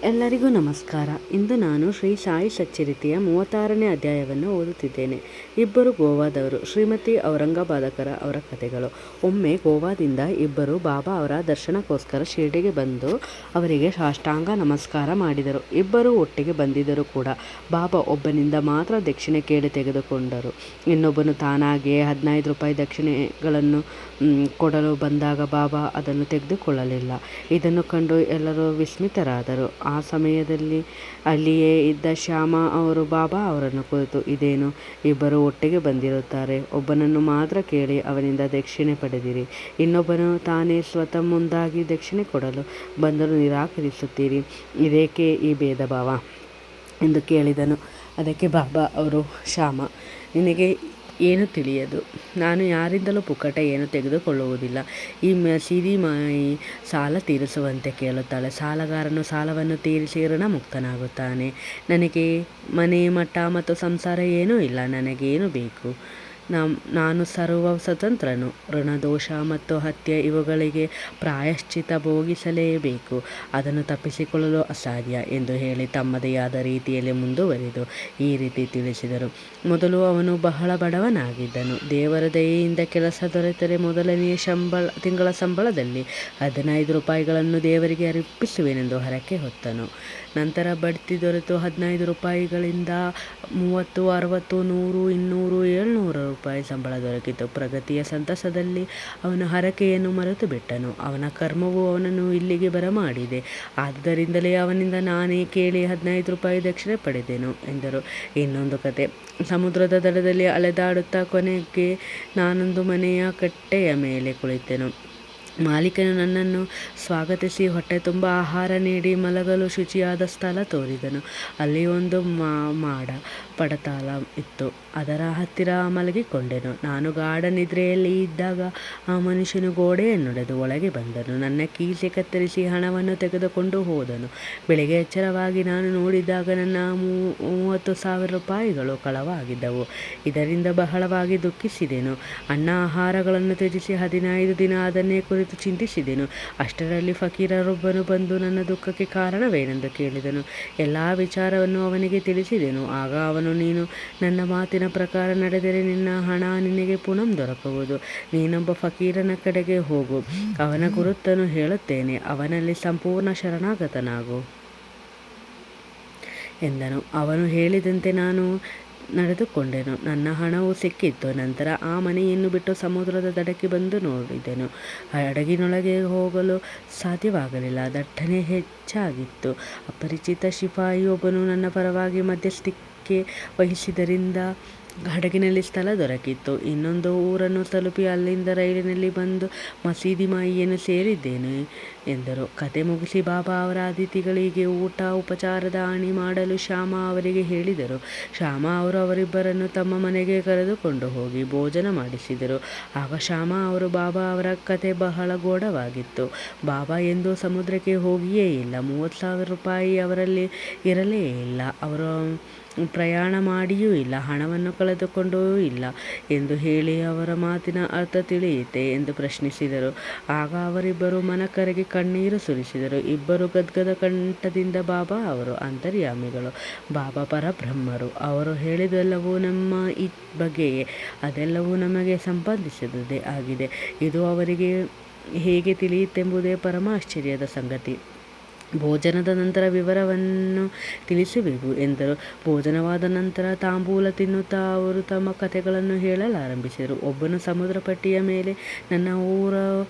ಎಲ್ಲರಿಗೂ ನಮಸ್ಕಾರ. ಇಂದು ನಾನು ಶ್ರೀ ಸಾಯಿ ಸಚ್ಚರಿತೆಯ 36ನೇ ಅಧ್ಯಾಯವನ್ನು ಓದುತ್ತಿದ್ದೇನೆ. ಇಬ್ಬರು ಗೋವಾದವರು. ಶ್ರೀಮತಿ ಔರಂಗಾಬಾದಕರ ಅವರ ಕಥೆಗಳು. ಒಮ್ಮೆ ಗೋವಾದಿಂದ ಇಬ್ಬರು ಬಾಬಾ ಅವರ ದರ್ಶನಕ್ಕೋಸ್ಕರ ಶಿರ್ಡಿಗೆ ಬಂದು ಅವರಿಗೆ ಸಾಷ್ಟಾಂಗ ನಮಸ್ಕಾರ ಮಾಡಿದರು. ಇಬ್ಬರು ಒಟ್ಟಿಗೆ ಬಂದಿದ್ದರು ಕೂಡ. ಬಾಬಾ ಒಬ್ಬನಿಂದ ಮಾತ್ರ ದಕ್ಷಿಣೆ ಕೇಳಿ ತೆಗೆದುಕೊಂಡರು. ಇನ್ನೊಬ್ಬನು ತಾನಾಗಿಯೇ 15 ರೂಪಾಯಿ ದಕ್ಷಿಣೆಗಳನ್ನು ಕೊಡಲು ಬಂದಾಗ ಬಾಬಾ ಅದನ್ನು ತೆಗೆದುಕೊಳ್ಳಲಿಲ್ಲ. ಇದನ್ನು ಕಂಡು ಎಲ್ಲರೂ ವಿಸ್ಮಿತರಾದರು. ಆ ಸಮಯದಲ್ಲಿ ಅಲ್ಲಿಯೇ ಇದ್ದ ಶ್ಯಾಮ ಅವರು ಬಾಬಾ ಅವರನ್ನು ಕುರಿತು, ಇದೇನು, ಇಬ್ಬರು ಒಟ್ಟಿಗೆ ಬಂದಿರುತ್ತಾರೆ, ಒಬ್ಬನನ್ನು ಮಾತ್ರ ಕೇಳಿ ಅವನಿಂದ ದಕ್ಷಿಣೆ ಪಡೆದಿರಿ, ಇನ್ನೊಬ್ಬನು ತಾನೇ ಸ್ವತಃ ಮುಂದಾಗಿ ದಕ್ಷಿಣೆ ಕೊಡಲು ಬಂದರೂ ನಿರಾಕರಿಸುತ್ತೀರಿ, ಇದೇಕೆ ಈ ಭೇದ ಭಾವ ಎಂದು ಕೇಳಿದನು. ಅದಕ್ಕೆ ಬಾಬಾ ಅವರು, ಶ್ಯಾಮ, ನಿನಗೆ ಏನು ತಿಳಿಯದು. ನಾನು ಯಾರಿಂದಲೂ ಪುಕ್ಕಟ ಏನು ತೆಗೆದುಕೊಳ್ಳುವುದಿಲ್ಲ. ಈ ಮಸೀದಿ ಮಾಯಿ ಸಾಲ ತೀರಿಸುವಂತೆ ಕೇಳುತ್ತಾಳೆ. ಸಾಲಗಾರನು ಸಾಲವನ್ನು ತೀರಿಸಿ ಋಣಮುಕ್ತನಾಗುತ್ತಾನೆ. ನನಗೆ ಮನೆ, ಮಠ ಮತ್ತು ಸಂಸಾರ ಏನೂ ಇಲ್ಲ. ನನಗೇನು ಬೇಕು? ನಾನು ಸರ್ವ ಸ್ವತಂತ್ರನು. ಋಣದೋಷ ಮತ್ತು ಹತ್ಯೆ ಇವುಗಳಿಗೆ ಪ್ರಾಯಶ್ಚಿತ ಭೋಗಿಸಲೇಬೇಕು. ಅದನ್ನು ತಪ್ಪಿಸಿಕೊಳ್ಳಲು ಅಸಾಧ್ಯ ಎಂದು ಹೇಳಿ ತಮ್ಮದೇ ಆದ ರೀತಿಯಲ್ಲಿ ಮುಂದುವರಿದು ಈ ರೀತಿ ತಿಳಿಸಿದರು. ಮೊದಲು ಅವನು ಬಹಳ ಬಡವನಾಗಿದ್ದನು. ದೇವರ ದಯೆಯಿಂದ ಕೆಲಸ ದೊರೆತರೆ ಮೊದಲನೆಯ ತಿಂಗಳ ಸಂಬಳದಲ್ಲಿ 15 ರೂಪಾಯಿಗಳನ್ನು ದೇವರಿಗೆ ಅರ್ಪಿಸುವೆನೆಂದು ಹರಕೆ ಹೊತ್ತನು. ನಂತರ ಬಡ್ತಿ ದೊರೆತು 15 ರೂಪಾಯಿಗಳಿಂದ 30, 60, 100, 200, 700 ರೂಪಾಯಿ ಸಂಬಳ ದೊರಕಿತು. ಪ್ರಗತಿಯ ಸಂತಸದಲ್ಲಿ ಅವನ ಹರಕೆಯನ್ನು ಮರೆತು ಬಿಟ್ಟನು. ಅವನ ಕರ್ಮವು ಅವನನ್ನು ಇಲ್ಲಿಗೆ ಬರಮಾಡಿದೆ. ಆದ್ದರಿಂದಲೇ ಅವನಿಂದ ನಾನೇ ಕೇಳಿ 15 ರೂಪಾಯಿ ದಕ್ಷಿಣೆ ಪಡೆದೆನು ಎಂದರು. ಇನ್ನೊಂದು ಕತೆ. ಸಮುದ್ರದ ದಡದಲ್ಲಿ ಅಲೆದಾಡುತ್ತಾ ಕೊನೆಗೆ ನಾನೊಂದು ಮನೆಯ ಕಟ್ಟೆಯ ಮೇಲೆ ಕುಳಿತೆನು. ಮಾಲೀಕನು ನನ್ನನ್ನು ಸ್ವಾಗತಿಸಿ ಹೊಟ್ಟೆ ತುಂಬ ಆಹಾರ ನೀಡಿ ಮಲಗಲು ಶುಚಿಯಾದ ಸ್ಥಳ ತೋರಿದನು. ಅಲ್ಲಿ ಒಂದು ಮಾಡ ಪಡತಾಲ ಇತ್ತು. ಅದರ ಹತ್ತಿರ ಮಲಗಿಕೊಂಡೆನು. ನಾನು ಗಾಢ ನಿದ್ರೆಯಲ್ಲಿ ಇದ್ದಾಗ ಆ ಮನುಷ್ಯನು ಗೋಡೆಯನ್ನೊಡೆದು ಒಳಗೆ ಬಂದನು. ನನ್ನ ಕೀಸೆ ಕತ್ತರಿಸಿ ಹಣವನ್ನು ತೆಗೆದುಕೊಂಡು ಹೋದನು. ಬೆಳಿಗ್ಗೆ ಎಚ್ಚರವಾಗಿ ನಾನು ನೋಡಿದಾಗ ನನ್ನ 30,000 ರೂಪಾಯಿಗಳು ಕಳವಾಗಿದ್ದವು. ಇದರಿಂದ ಬಹಳವಾಗಿ ದುಃಖಿಸಿದೆನು. ಅನ್ನ ಆಹಾರಗಳನ್ನು ತ್ಯಜಿಸಿ 15 ದಿನ ಅದನ್ನೇ ಕುರಿತು ಚಿಂತಿಸಿದೆನು. ಅಷ್ಟರಲ್ಲಿ ಫಕೀರರೊಬ್ಬನು ಬಂದು ನನ್ನ ದುಃಖಕ್ಕೆ ಕಾರಣವೇನೆಂದು ಕೇಳಿದನು. ಎಲ್ಲ ವಿಚಾರವನ್ನು ಅವನಿಗೆ ತಿಳಿಸಿದೆನು. ಆಗ ಅವನು, ನೀನು ನನ್ನ ಮಾತಿನ ಪ್ರಕಾರ ನಡೆದರೆ ನಿನ್ನ ಹಣ ನಿನಗೆ ಪುನಃ ದೊರಕುವುದು. ನೀನೊಬ್ಬ ಫಕೀರನ ಕಡೆಗೆ ಹೋಗು. ಅವನ ಗುರುತನ್ನು ಹೇಳುತ್ತೇನೆ. ಅವನಲ್ಲಿ ಸಂಪೂರ್ಣ ಶರಣಾಗತನಾಗು ಎಂದನು. ಅವನು ಹೇಳಿದಂತೆ ನಾನು ನಡೆದುಕೊಂಡೆನು. ನನ್ನ ಹಣವು ಸಿಕ್ಕಿತ್ತು. ನಂತರ ಆ ಮನೆಯನ್ನು ಬಿಟ್ಟು ಸಮುದ್ರದ ದಡಕ್ಕೆ ಬಂದು ನೋಡಿದೆನು. ಹಡಗಿನೊಳಗೆ ಹೋಗಲು ಸಾಧ್ಯವಾಗಲಿಲ್ಲ. ದಟ್ಟಣೆ ಹೆಚ್ಚಾಗಿತ್ತು. ಅಪರಿಚಿತ ಶಿಪಾಯಿಯೊಬ್ಬನು ನನ್ನ ಪರವಾಗಿ ಮಧ್ಯಸ್ಥಿಕೆ ವಹಿಸಿದ್ದರಿಂದ ಹಡಗಿನಲ್ಲಿ ಸ್ಥಳ ದೊರಕಿತ್ತು. ಇನ್ನೊಂದು ಊರನ್ನು ತಲುಪಿ ಅಲ್ಲಿಂದ ರೈಲಿನಲ್ಲಿ ಬಂದು ಮಸೀದಿ ಮಾಯಿಯನ್ನು ಸೇರಿದ್ದೇನೆ ಎಂದರು. ಕತೆ ಮುಗಿಸಿ ಬಾಬಾ ಅವರ ಅತಿಥಿಗಳಿಗೆ ಊಟ ಉಪಚಾರದ ಅಣಿ ಮಾಡಲು ಶ್ಯಾಮ ಅವರಿಗೆ ಹೇಳಿದರು. ಶ್ಯಾಮ ಅವರು ಅವರಿಬ್ಬರನ್ನು ತಮ್ಮ ಮನೆಗೆ ಕರೆದುಕೊಂಡು ಹೋಗಿ ಭೋಜನ ಮಾಡಿಸಿದರು. ಆಗ ಶ್ಯಾಮ ಅವರು, ಬಾಬಾ ಅವರ ಕತೆ ಬಹಳ ಗೋಢವಾಗಿತ್ತು. ಬಾಬಾ ಎಂದೂ ಸಮುದ್ರಕ್ಕೆ ಹೋಗಿಯೇ ಇಲ್ಲ. 30,000 ರೂಪಾಯಿ ಅವರಲ್ಲಿ ಇರಲೇ ಇಲ್ಲ. ಅವರು ಪ್ರಯಾಣ ಮಾಡಿಯೂ ಇಲ್ಲ. ಹಣವನ್ನು ಕಳೆದುಕೊಂಡೂ ಇಲ್ಲ ಎಂದು ಹೇಳಿ ಅವರ ಮಾತಿನ ಅರ್ಥ ತಿಳಿಯಿತೆ ಎಂದು ಪ್ರಶ್ನಿಸಿದರು. ಆಗ ಅವರಿಬ್ಬರು ಮನಕರಗಿ ಕಣ್ಣೀರು ಸುರಿಸಿದರು. ಇಬ್ಬರು ಗದ್ಗದ ಕಂಠದಿಂದ, ಬಾಬಾ ಅವರು ಅಂತರ್ಯಾಮಿಗಳು, ಬಾಬಾ ಪರಬ್ರಹ್ಮರು, ಅವರು ಹೇಳಿದೆಲ್ಲವೂ ನಮ್ಮ ಈ ಬಗ್ಗೆಯೇ, ಅದೆಲ್ಲವೂ ನಮಗೆ ಸಂಬಂಧಿಸಿದುದೇ ಆಗಿದೆ. ಇದು ಅವರಿಗೆ ಹೇಗೆ ತಿಳಿಯಿತೆಂಬುದೇ ಪರಮಾಶ್ಚರ್ಯದ ಸಂಗತಿ. ಭೋಜನದ ನಂತರ ವಿವರವನ್ನು ತಿಳಿಸುವೆವು ಎಂದರು. ಭೋಜನವಾದ ನಂತರ ತಾಂಬೂಲ ತಿನ್ನುತ್ತಾ ಅವರು ತಮ್ಮ ಕಥೆಗಳನ್ನು ಹೇಳಲಾರಂಭಿಸಿದರು. ಒಬ್ಬನು, ಸಮುದ್ರ ಪಟ್ಟಿಯ ಮೇಲೆ ನನ್ನ ಊರ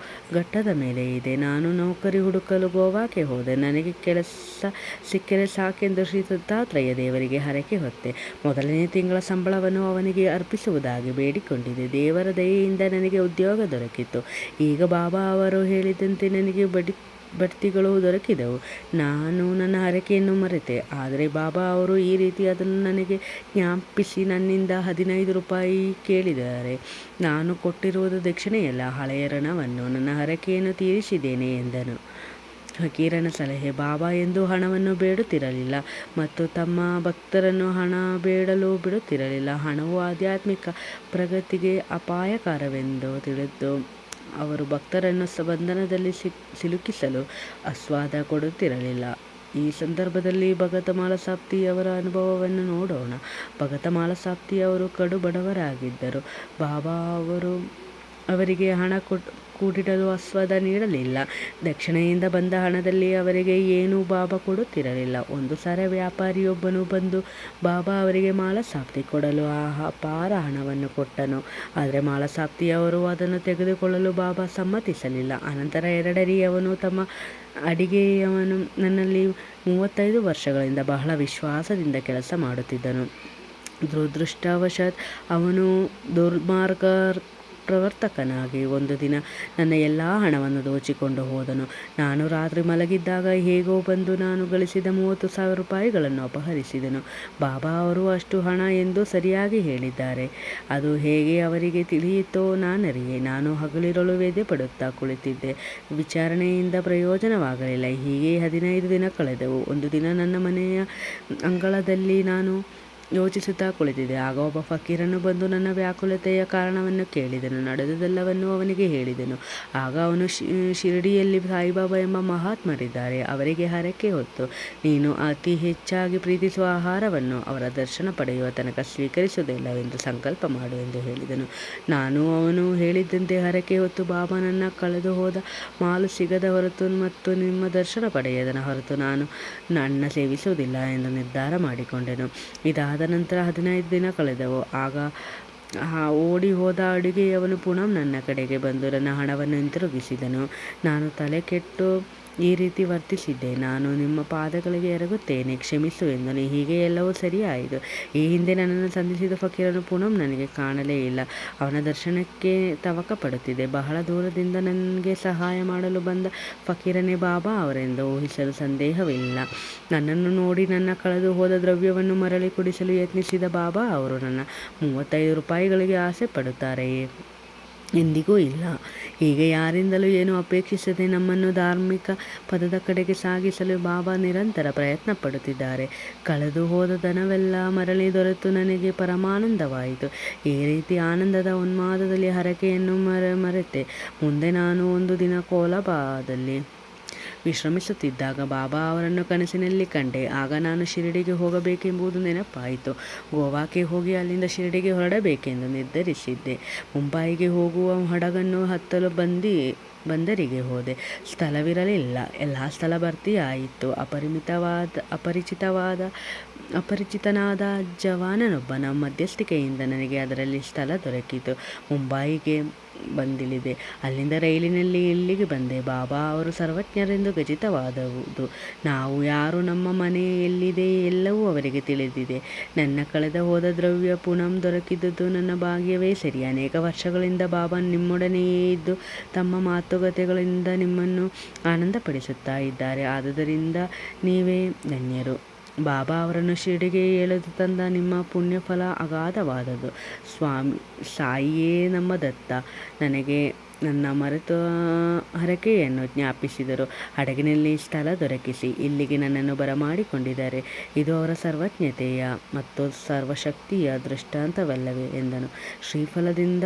ಘಟ್ಟದ ಮೇಲೆ ಇದೆ. ನಾನು ನೌಕರಿ ಹುಡುಕಲು ಗೋವಾಕ್ಕೆ ಹೋದೆ. ನನಗೆ ಕೆಲಸ ಸಿಕ್ಕರೆ ಸಾಕೆಂದು ಶ್ರೀ ದತ್ತಾತ್ರೇಯ ದೇವರಿಗೆ ಹರಕೆ ಹೊತ್ತೆ. ಮೊದಲನೇ ತಿಂಗಳ ಸಂಬಳವನ್ನು ಅವನಿಗೆ ಅರ್ಪಿಸುವುದಾಗಿ ಬೇಡಿಕೊಂಡಿದ್ದೆ. ದೇವರ ದಯೆಯಿಂದ ನನಗೆ ಉದ್ಯೋಗ ದೊರಕಿತು. ಈಗ ಬಾಬಾ ಅವರು ಹೇಳಿದಂತೆ ನನಗೆ ಬಡ್ತಿಗಳು ದೊರಕಿದವು. ನಾನು ನನ್ನ ಹರಕೆಯನ್ನು ಮರೆತೆ. ಆದರೆ ಬಾಬಾ ಅವರು ಈ ರೀತಿ ಅದನ್ನು ನನಗೆ ಜ್ಞಾಪಿಸಿ ನನ್ನಿಂದ 15 ರೂಪಾಯಿ ಕೇಳಿದ್ದಾರೆ. ನಾನು ಕೊಟ್ಟಿರುವುದು ದಕ್ಷಿಣೆಯಲ್ಲ, ಹಳೆಯ ಋಣವನ್ನು, ನನ್ನ ಹರಕೆಯನ್ನು ತೀರಿಸಿದ್ದೇನೆ ಎಂದನು. ಫಕೀರನ ಸಲಹೆ. ಬಾಬಾ ಎಂದೂ ಹಣವನ್ನು ಬೇಡುತ್ತಿರಲಿಲ್ಲ ಮತ್ತು ತಮ್ಮ ಭಕ್ತರನ್ನು ಹಣ ಬೇಡಲು ಬಿಡುತ್ತಿರಲಿಲ್ಲ. ಹಣವು ಆಧ್ಯಾತ್ಮಿಕ ಪ್ರಗತಿಗೆ ಅಪಾಯಕರವೆಂದು ತಿಳಿದು ಅವರು ಭಕ್ತರನ್ನು ಬಂಧನದಲ್ಲಿ ಸಿಲುಕಿಸಲು ಆಸ್ವಾದ ಕೊಡುತ್ತಿರಲಿಲ್ಲ. ಈ ಸಂದರ್ಭದಲ್ಲಿ ಭಗತ ಮಾಲಸಾಪ್ತಿಯವರ ಅನುಭವವನ್ನು ನೋಡೋಣ. ಭಗತ ಮಾಲಸಾಪ್ತಿಯವರು ಕಡು ಬಡವರಾಗಿದ್ದರು. ಬಾಬಾ ಅವರಿಗೆ ಹಣ ಕೂಡಿಡಲು ಆಸ್ವಾದ ನೀಡಲಿಲ್ಲ. ದಕ್ಷಿಣೆಯಿಂದ ಬಂದ ಹಣದಲ್ಲಿ ಅವರಿಗೆ ಏನೂ ಬಾಬಾ ಕೊಡುತ್ತಿರಲಿಲ್ಲ. ಒಂದು ಸಾರಿ ವ್ಯಾಪಾರಿಯೊಬ್ಬನು ಬಂದು ಬಾಬಾ ಅವರಿಗೆ ಮಾಲಸಾಪ್ತಿ ಕೊಡಲು ಅಪಾರ ಹಣವನ್ನು ಕೊಟ್ಟನು. ಆದರೆ ಮಾಲಸಾಪ್ತಿಯವರು ಅದನ್ನು ತೆಗೆದುಕೊಳ್ಳಲು ಬಾಬಾ ಸಮ್ಮತಿಸಲಿಲ್ಲ. ಅನಂತರ ಎರಡನೆಯವನು ತಮ್ಮ ಅಡಿಗೆಯವನು ನನ್ನಲ್ಲಿ 35 ವರ್ಷಗಳಿಂದ ಬಹಳ ವಿಶ್ವಾಸದಿಂದ ಕೆಲಸ ಮಾಡುತ್ತಿದ್ದನು. ದುರದೃಷ್ಟವಶಾತ್ ಅವನು ದುರ್ಮಾರ್ಗ ಪ್ರವರ್ತಕನಾಗಿ ಒಂದು ದಿನ ನನ್ನ ಎಲ್ಲ ಹಣವನ್ನು ದೋಚಿಕೊಂಡು ಹೋದನು. ನಾನು ರಾತ್ರಿ ಮಲಗಿದ್ದಾಗ ಹೇಗೋ ಬಂದು ನಾನು ಗಳಿಸಿದ 30,000 ರೂಪಾಯಿಗಳನ್ನು ಅಪಹರಿಸಿದನು. ಬಾಬಾ ಅವರು ಅಷ್ಟು ಹಣ ಎಂದು ಸರಿಯಾಗಿ ಹೇಳಿದ್ದಾರೆ. ಅದು ಹೇಗೆ ಅವರಿಗೆ ತಿಳಿಯಿತೋ ನಾನರಿಯೆ. ನಾನು ಹಗಲಿರುಳು ವ್ಯಥೆ ಪಡುತ್ತಾ ಕುಳಿತಿದ್ದೆ. ವಿಚಾರಣೆಯಿಂದ ಪ್ರಯೋಜನವಾಗಲಿಲ್ಲ. ಹೀಗೆ 15 ದಿನ ಕಳೆದವು. ಒಂದು ದಿನ ನನ್ನ ಮನೆಯ ಅಂಗಳದಲ್ಲಿ ನಾನು ಯೋಚಿಸುತ್ತಾ ಕುಳಿತಿದ್ದೆ. ಆಗ ಒಬ್ಬ ಫಕೀರನು ಬಂದು ನನ್ನ ವ್ಯಾಕುಲತೆಯ ಕಾರಣವನ್ನು ಕೇಳಿದನು. ನಡೆದುದೆಲ್ಲವನ್ನು ಅವನಿಗೆ ಹೇಳಿದೆನು. ಆಗ ಅವನು, ಶಿರಡಿಯಲ್ಲಿ ಸಾಯಿಬಾಬಾ ಎಂಬ ಮಹಾತ್ಮರಿದ್ದಾರೆ. ಅವರಿಗೆ ಹರಕೆ ಹೊತ್ತು ನೀನು ಅತಿ ಹೆಚ್ಚಾಗಿ ಪ್ರೀತಿಸುವ ಆಹಾರವನ್ನು ಅವರ ದರ್ಶನ ಪಡೆಯುವ ತನಕ ಸ್ವೀಕರಿಸುವುದಿಲ್ಲವೆಂದು ಸಂಕಲ್ಪ ಮಾಡು ಎಂದು ಹೇಳಿದನು. ನಾನು ಅವನು ಹೇಳಿದ್ದಂತೆ ಹರಕೆ ಹೊತ್ತು ಬಾಬಾ ನನ್ನ ಕಳೆದು ಹೋದ ಮಾಲು ಸಿಗದ ಹೊರತು ಮತ್ತು ನಿಮ್ಮ ದರ್ಶನ ಪಡೆಯದನ ಹೊರತು ನನ್ನ ಸೇವಿಸುವುದಿಲ್ಲ ಎಂದು ನಿರ್ಧಾರ ಮಾಡಿಕೊಂಡೆನು. ಇದಾದ ನಂತರ 15 ದಿನ ಕಳೆದವು. ಆಗ ಓಡಿ ಹೋದ ಅಡುಗೆಯವನು ಪುನಃ ನನ್ನ ಕಡೆಗೆ ಬಂದು ನನ್ನ ಹಣವನ್ನು ಹಿಂತಿರುಗಿಸಿದನು. ನಾನು ತಲೆ ಕೆಟ್ಟು ಈ ರೀತಿ ವರ್ತಿಸಿದ್ದೆ. ನಾನು ನಿಮ್ಮ ಪಾದಗಳಿಗೆ ಎರಗುತ್ತೇನೆ, ಕ್ಷಮಿಸು ಎಂದನು. ಹೀಗೆ ಎಲ್ಲವೂ ಸರಿಯಾಯಿತು. ಈ ಹಿಂದೆ ನನ್ನನ್ನು ಸಂಧಿಸಿದ ಫಕೀರನು ಪುನಃ ನನಗೆ ಕಾಣಲೇ ಇಲ್ಲ. ಅವನ ದರ್ಶನಕ್ಕೆ ತವಕ ಪಡುತ್ತಿದ್ದೆ. ಬಹಳ ದೂರದಿಂದ ನನಗೆ ಸಹಾಯ ಮಾಡಲು ಬಂದ ಫಕೀರನೇ ಬಾಬಾ ಅವರೆಂದು ಊಹಿಸಲು ಸಂದೇಹವಿಲ್ಲ. ನನ್ನನ್ನು ನೋಡಿ ನನ್ನ ಕಳೆದು ಹೋದ ದ್ರವ್ಯವನ್ನು ಮರಳಿ ಕೊಡಿಸಲು ಯತ್ನಿಸಿದ ಬಾಬಾ ಅವರು ನನ್ನ 35 ರೂಪಾಯಿಗಳಿಗೆ ಆಸೆ ಪಡುತ್ತಾರೆಯೇ? ಎಂದಿಗೂ ಇಲ್ಲ. ಹೀಗೆ ಯಾರಿಂದಲೂ ಏನು ಅಪೇಕ್ಷಿಸದೆ ನಮ್ಮನ್ನು ಧಾರ್ಮಿಕ ಪದದ ಕಡೆಗೆ ಸಾಗಿಸಲು ಬಾಬಾ ನಿರಂತರ ಪ್ರಯತ್ನ ಪಡುತ್ತಿದ್ದಾರೆ. ಕಳೆದು ಹೋದ ಧನವೆಲ್ಲ ಮರಳಿ ದೊರೆತು ನನಗೆ ಪರಮಾನಂದವಾಯಿತು. ಈ ರೀತಿ ಆನಂದದ ಉನ್ಮಾದದಲ್ಲಿ ಹರಕೆಯನ್ನು ಮರೆತೆ ಮುಂದೆ ನಾನು ಒಂದು ದಿನ ಕೋಲಾಬಾದಲ್ಲಿ ವಿಶ್ರಮಿಸುತ್ತಿದ್ದಾಗ ಬಾಬಾ ಅವರನ್ನು ಕನಸಿನಲ್ಲಿ ಕಂಡೆ. ಆಗ ನಾನು ಶಿರಡಿಗೆ ಹೋಗಬೇಕೆಂಬುದು ನೆನಪಾಯಿತು. ಗೋವಾಕ್ಕೆ ಹೋಗಿ ಅಲ್ಲಿಂದ ಶಿರಡಿಗೆ ಹೊರಡಬೇಕೆಂದು ನಿರ್ಧರಿಸಿದ್ದೆ. ಮುಂಬಯಿಗೆ ಹೋಗುವ ಹಡಗನ್ನು ಹತ್ತಲು ಬಂದರಿಗೆ ಹೋದೆ. ಸ್ಥಳವಿರಲಿಲ್ಲ. ಎಲ್ಲ ಸ್ಥಳ ಭರ್ತಿಯಾಯಿತು. ಅಪರಿಚಿತನಾದ ಜವಾನನೊಬ್ಬನ ಮಧ್ಯಸ್ಥಿಕೆಯಿಂದ ನನಗೆ ಅದರಲ್ಲಿ ಸ್ಥಳ ದೊರಕಿತು. ಮುಂಬಯಿಗೆ ಬಂದಿಳಿದೆ. ಅಲ್ಲಿಂದ ರೈಲಿನಲ್ಲಿ ಇಲ್ಲಿಗೆ ಬಂದೆ. ಬಾಬಾ ಅವರು ಸರ್ವಜ್ಞರೆಂದು ಖಚಿತವಾದುದು. ನಾವು ಯಾರು, ನಮ್ಮ ಮನೆ ಎಲ್ಲಿದೆ ಎಲ್ಲವೂ ಅವರಿಗೆ ತಿಳಿದಿದೆ. ನನ್ನ ಕಳೆದ ಹೋದ ದ್ರವ್ಯ ಪುನಃ ದೊರಕಿದುದು ನನ್ನ ಭಾಗ್ಯವೇ ಸರಿ. ಅನೇಕ ವರ್ಷಗಳಿಂದ ಬಾಬಾ ನಿಮ್ಮೊಡನೆಯೇ ಇದ್ದು ತಮ್ಮ ಮಾತುಕತೆಗಳಿಂದ ನಿಮ್ಮನ್ನು ಆನಂದಪಡಿಸುತ್ತಾ ಇದ್ದಾರೆ. ಆದುದರಿಂದ ನೀವೇ ಧನ್ಯರು. ಬಾಬಾ ಅವರನ್ನು ಶಿರಡಿಗೆ ಎಳೆದು ತಂದ ನಿಮ್ಮ ಪುಣ್ಯಫಲ ಅಗಾಧವಾದದ್ದು. ಸಾಯಿಯೇ ನಮ್ಮ ದತ್ತ ನನಗೆ ನನ್ನ ಮರೆತ ಹರಕೆಯನ್ನು ಜ್ಞಾಪಿಸಿದರು. ಹಡಗಿನಲ್ಲಿ ಸ್ಥಳ ದೊರಕಿಸಿ ಇಲ್ಲಿಗೆ ನನ್ನನ್ನು ಬರಮಾಡಿಕೊಂಡಿದ್ದಾರೆ. ಇದು ಅವರ ಸರ್ವಜ್ಞತೆಯ ಮತ್ತು ಸರ್ವಶಕ್ತಿಯ ದೃಷ್ಟಾಂತವಲ್ಲವೇ ಎಂದನು. ಶ್ರೀಫಲದಿಂದ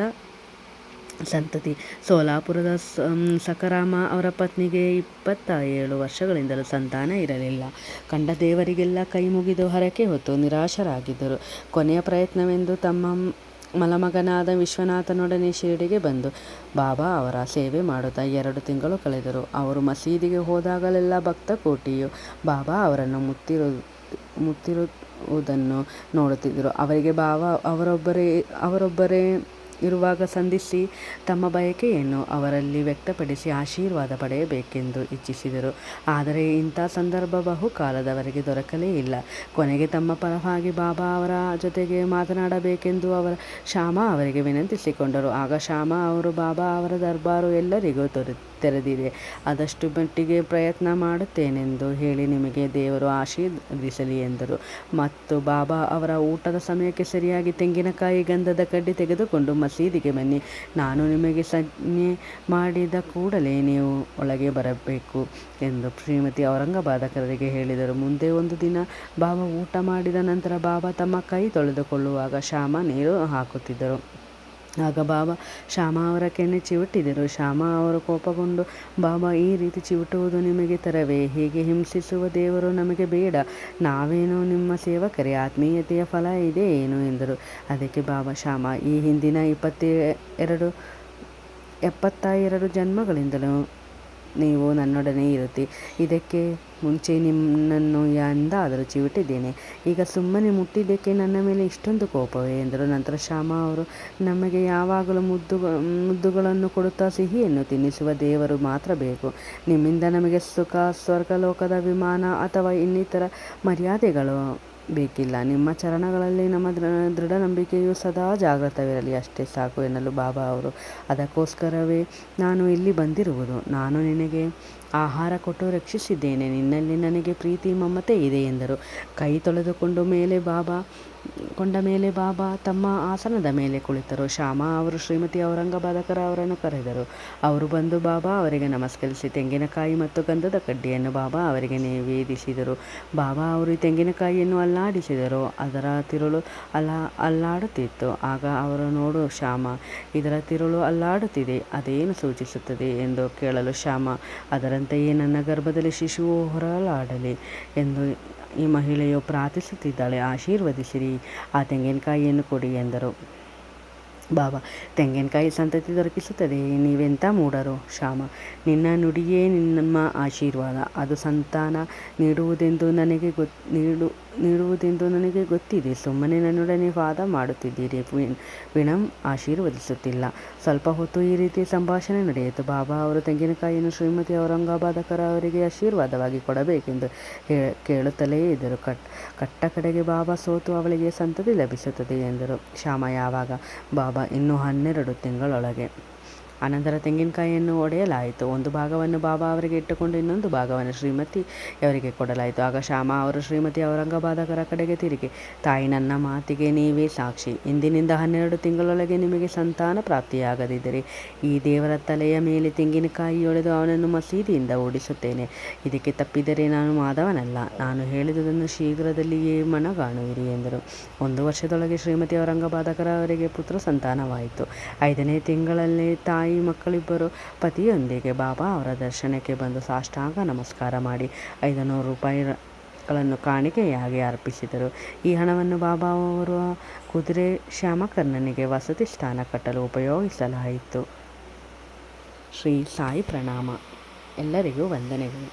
ಸಂತತಿ. ಸೋಲಾಪುರದ ಸಕರಾಮ ಅವರ ಪತ್ನಿಗೆ 27 ವರ್ಷಗಳಿಂದಲೂ ಸಂತಾನ ಇರಲಿಲ್ಲ. ಕಂಡ ದೇವರಿಗೆಲ್ಲ ಕೈ ಮುಗಿದು ಹರಕೆ ಹೊತ್ತು ನಿರಾಶರಾಗಿದ್ದರು. ಕೊನೆಯ ಪ್ರಯತ್ನವೆಂದು ತಮ್ಮ ಮಲಮಗನಾದ ವಿಶ್ವನಾಥನೊಡನೆ ಶಿರಡಿಗೆ ಬಂದು ಬಾಬಾ ಅವರ ಸೇವೆ ಮಾಡುತ್ತಾ 2 ತಿಂಗಳು ಕಳೆದರು. ಅವರು ಮಸೀದಿಗೆ ಹೋದಾಗಲೆಲ್ಲ ಭಕ್ತಕೋಟಿಯು ಬಾಬಾ ಅವರನ್ನು ಮುತ್ತಿರುವುದನ್ನು ನೋಡುತ್ತಿದ್ದರು. ಅವರಿಗೆ ಬಾಬಾ ಅವರೊಬ್ಬರೇ ಇರುವಾಗ ಸಂಧಿಸಿ ತಮ್ಮ ಬಯಕೆಯನ್ನು ಅವರಲ್ಲಿ ವ್ಯಕ್ತಪಡಿಸಿ ಆಶೀರ್ವಾದ ಪಡೆಯಬೇಕೆಂದು ಇಚ್ಛಿಸಿದರು. ಆದರೆ ಇಂಥ ಸಂದರ್ಭ ಬಹುಕಾಲದವರೆಗೆ ದೊರಕಲೇ ಇಲ್ಲ. ಕೊನೆಗೆ ತಮ್ಮ ಪರವಾಗಿ ಬಾಬಾ ಅವರ ಜೊತೆಗೆ ಮಾತನಾಡಬೇಕೆಂದು ಶ್ಯಾಮಾ ಅವರಿಗೆ ವಿನಂತಿಸಿಕೊಂಡರು. ಆಗ ಶ್ಯಾಮಾ ಅವರು, ಬಾಬಾ ಅವರ ದರ್ಬಾರು ಎಲ್ಲರಿಗೂ ತೆರೆದಿದೆ. ಆದಷ್ಟು ಮಟ್ಟಿಗೆ ಪ್ರಯತ್ನ ಮಾಡುತ್ತೇನೆಂದು ಹೇಳಿ ನಿಮಗೆ ದೇವರು ಆಶೀರ್ವದಿಸಲಿ ಎಂದರು. ಮತ್ತು ಬಾಬಾ ಅವರ ಊಟದ ಸಮಯಕ್ಕೆ ಸರಿಯಾಗಿ ತೆಂಗಿನಕಾಯಿ, ಗಂಧದ ಕಡ್ಡಿ ತೆಗೆದುಕೊಂಡು ಮಸೀದಿಗೆ ಬನ್ನಿ. ನಾನು ನಿಮಗೆ ಸಂಜ್ಞೆ ಮಾಡಿದ ಕೂಡಲೇ ನೀವು ಒಳಗೆ ಬರಬೇಕು ಎಂದು ಶ್ರೀಮತಿ ಔರಂಗಬಾದಕರಿಗೆ ಹೇಳಿದರು. ಮುಂದೆ ಒಂದು ದಿನ ಬಾಬಾ ಊಟ ಮಾಡಿದ ನಂತರ ಬಾಬಾ ತಮ್ಮ ಕೈ ತೊಳೆದುಕೊಳ್ಳುವಾಗ ಶ್ಯಾಮಾ ನೀರು ಹಾಕುತ್ತಿದ್ದರು. ಆಗ ಬಾಬಾ ಶ್ಯಾಮ ಅವರ ಕೆನ್ನೆ ಚಿವುಟಿದರು. ಶ್ಯಾಮ ಅವರು ಕೋಪಗೊಂಡು, ಬಾಬಾ, ಈ ರೀತಿ ಚಿವುಟುವುದು ನಿಮಗೆ ತರವೇ? ಹೀಗೆ ಹಿಂಸಿಸುವ ದೇವರು ನಮಗೆ ಬೇಡ. ನಾವೇನೋ ನಿಮ್ಮ ಸೇವಕರೇ, ಆತ್ಮೀಯತೆಯ ಫಲ ಇದೆ ಏನು ಎಂದರು. ಅದಕ್ಕೆ ಬಾಬಾ, ಶ್ಯಾಮ, ಈ ಹಿಂದಿನ 72 ಜನ್ಮಗಳಿಂದಲೂ ನೀವು ನನ್ನೊಡನೆ ಇರುತ್ತಿ. ಇದಕ್ಕೆ ಮುಂಚೆ ನಿನ್ನನ್ನು ಎಂದಾದರೂ ಚಿವುಟಿದ್ದೇನೆ? ಈಗ ಸುಮ್ಮನೆ ಮುಟ್ಟಿದ್ದಕ್ಕೆ ನನ್ನ ಮೇಲೆ ಇಷ್ಟೊಂದು ಕೋಪವೇ ಎಂದರು. ನಂತರ ಶ್ಯಾಮ ಅವರು, ನಮಗೆ ಯಾವಾಗಲೂ ಮುದ್ದುಗಳನ್ನು ಕೊಡುತ್ತಾ ಸಿಹಿಯನ್ನು ತಿನ್ನಿಸುವ ದೇವರು ಮಾತ್ರ ಬೇಕು. ನಿಮ್ಮಿಂದ ನಮಗೆ ಸುಖ, ಸ್ವರ್ಗಲೋಕದ ವಿಮಾನ ಅಥವಾ ಇನ್ನಿತರ ಮರ್ಯಾದೆಗಳು ಬೇಕಿಲ್ಲ. ನಿಮ್ಮ ಚರಣಗಳಲ್ಲಿ ನಮ್ಮ ದೃಢ ನಂಬಿಕೆಯು ಸದಾ ಜಾಗೃತವಿರಲಿ, ಅಷ್ಟೇ ಸಾಕು ಎನ್ನಲು ಬಾಬಾ ಅವರು, ಅದಕ್ಕೋಸ್ಕರವೇ ನಾನು ಇಲ್ಲಿ ಬಂದಿರುವುದು. ನಾನು ನಿನಗೆ ಆಹಾರ ಕೊಟ್ಟು ರಕ್ಷಿಸಿದ್ದೇನೆ. ನಿನ್ನಲ್ಲಿ ನನಗೆ ಪ್ರೀತಿ, ಮಮತೆ ಇದೆ ಎಂದರು. ಕೈ ತೊಳೆದುಕೊಂಡ ಮೇಲೆ ಬಾಬಾ ತಮ್ಮ ಆಸನದ ಮೇಲೆ ಕುಳಿತರು. ಶ್ಯಾಮ ಅವರು ಶ್ರೀಮತಿ ಔರಂಗಬಾದಕರ ಅವರನ್ನು ಕರೆದರು. ಅವರು ಬಂದು ಬಾಬಾ ಅವರಿಗೆ ನಮಸ್ಕರಿಸಿ ತೆಂಗಿನಕಾಯಿ ಮತ್ತು ಗಂಧದ ಕಡ್ಡಿಯನ್ನು ಬಾಬಾ ಅವರಿಗೆ ನಿವೇದಿಸಿದರು. ಬಾಬಾ ಅವರು ತೆಂಗಿನಕಾಯಿಯನ್ನು ಅಲ್ಲಾಡಿಸಿದರು. ಅದರ ತಿರುಳು ಅಲ್ಲಾಡುತ್ತಿತ್ತು. ಆಗ ಅವರು, ನೋಡು ಶ್ಯಾಮ, ಇದರ ತಿರುಳು ಅಲ್ಲಾಡುತ್ತಿದೆ, ಅದೇನು ಸೂಚಿಸುತ್ತದೆ ಎಂದು ಕೇಳಲು ಶ್ಯಾಮ, ಅದರಂತೆಯೇ ನನ್ನ ಗರ್ಭದಲ್ಲಿ ಶಿಶುವು ಹೊರಲಾಡಲಿ ಎಂದು ಈ ಮಹಿಳೆಯು ಪ್ರಾರ್ಥಿಸುತ್ತಿದ್ದಾಳೆ. ಆಶೀರ್ವದಿಸಿರಿ, ಆ ತೆಂಗಿನಕಾಯಿಯನ್ನು ಕೊಡಿ ಎಂದರು. ಬಾಬಾ, ತೆಂಗಿನಕಾಯಿ ಸಂತತಿ ದೊರಕಿಸುತ್ತದೆ. ನೀವೆಂಥ ಮೂಢರು ಶ್ಯಾಮ, ನಿನ್ನ ನುಡಿಯೇ ನಿಮ್ಮ ಆಶೀರ್ವಾದ. ಅದು ಸಂತಾನ ನೀಡುವುದೆಂದು ನನಗೆ ಗೊತ್ತಿದೆ. ಸುಮ್ಮನೆ ನನ್ನೊಡನೆ ವಾದ ಮಾಡುತ್ತಿದ್ದೀರಿ. ವಿಣಂ ಆಶೀರ್ವದಿಸುತ್ತಿಲ್ಲ. ಸ್ವಲ್ಪ ಹೊತ್ತು ಈ ರೀತಿ ಸಂಭಾಷಣೆ ನಡೆಯಿತು. ಬಾಬಾ ಅವರು ತೆಂಗಿನಕಾಯಿಯನ್ನು ಶ್ರೀಮತಿ ಔರಂಗಬಾದಕರ ಅವರಿಗೆ ಆಶೀರ್ವಾದವಾಗಿ ಕೊಡಬೇಕೆಂದು ಕೇಳುತ್ತಲೇ ಇದ್ದರು. ಕಟ್ಟ ಕಡೆಗೆ ಬಾಬಾ ಸೋತು ಅವಳಿಗೆ ಸಂತತಿ ಲಭಿಸುತ್ತದೆ ಎಂದರು. ಶ್ಯಾಮ, ಯಾವಾಗ? ಬಾಬಾ, ಇನ್ನು 12 ತಿಂಗಳೊಳಗೆ. ಅನಂತರ ತೆಂಗಿನಕಾಯಿಯನ್ನು ಒಡೆಯಲಾಯಿತು. ಒಂದು ಭಾಗವನ್ನು ಬಾಬಾ ಅವರಿಗೆ ಇಟ್ಟುಕೊಂಡು ಇನ್ನೊಂದು ಭಾಗವನ್ನು ಶ್ರೀಮತಿ ಅವರಿಗೆ ಕೊಡಲಾಯಿತು. ಆಗ ಶ್ಯಾಮ ಅವರು ಶ್ರೀಮತಿ ಔರಂಗಬಾದಕರ ಕಡೆಗೆ ತಿರುಗಿ, ತಾಯಿ, ನನ್ನ ಮಾತಿಗೆ ನೀವೇ ಸಾಕ್ಷಿ. ಇಂದಿನಿಂದ 12 ತಿಂಗಳೊಳಗೆ ನಿಮಗೆ ಸಂತಾನ ಪ್ರಾಪ್ತಿಯಾಗದಿದ್ದರೆ ಈ ದೇವರ ತಲೆಯ ಮೇಲೆ ತೆಂಗಿನಕಾಯಿ ಒಡೆದು ಅವನನ್ನು ಮಸೀದಿಯಿಂದ ಓಡಿಸುತ್ತೇನೆ. ಇದಕ್ಕೆ ತಪ್ಪಿದರೆ ನಾನು ಮಾಧವನಲ್ಲ. ನಾನು ಹೇಳಿದುದನ್ನು ಶೀಘ್ರದಲ್ಲಿಯೇ ಮನಗಾಣುವಿರಿ ಎಂದರು. 1 ವರ್ಷದೊಳಗೆ ಶ್ರೀಮತಿ ಔರಂಗಬಾದಕರ ಅವರಿಗೆ ಪುತ್ರ ಸಂತಾನವಾಯಿತು. 5ನೇ ತಿಂಗಳಲ್ಲಿ ತಾಯಿ ಮಕ್ಕಳಿಬ್ಬರು ಪತಿಯೊಂದಿಗೆ ಬಾಬಾ ಅವರ ದರ್ಶನಕ್ಕೆ ಬಂದು ಸಾಷ್ಟಾಂಗ ನಮಸ್ಕಾರ ಮಾಡಿ 500 ರೂಪಾಯಿಗಳನ್ನು ಕಾಣಿಕೆಯಾಗಿ ಅರ್ಪಿಸಿದರು. ಈ ಹಣವನ್ನು ಬಾಬಾ ಅವರು ಕುದುರೆ ಶ್ಯಾಮಕರ್ಣನಿಗೆ ವಸತಿ ಸ್ಥಾನ ಕಟ್ಟಲು ಉಪಯೋಗಿಸಲಾಯಿತು. ಶ್ರೀ ಸಾಯಿ ಪ್ರಣಾಮ. ಎಲ್ಲರಿಗೂ ವಂದನೆಗಳು.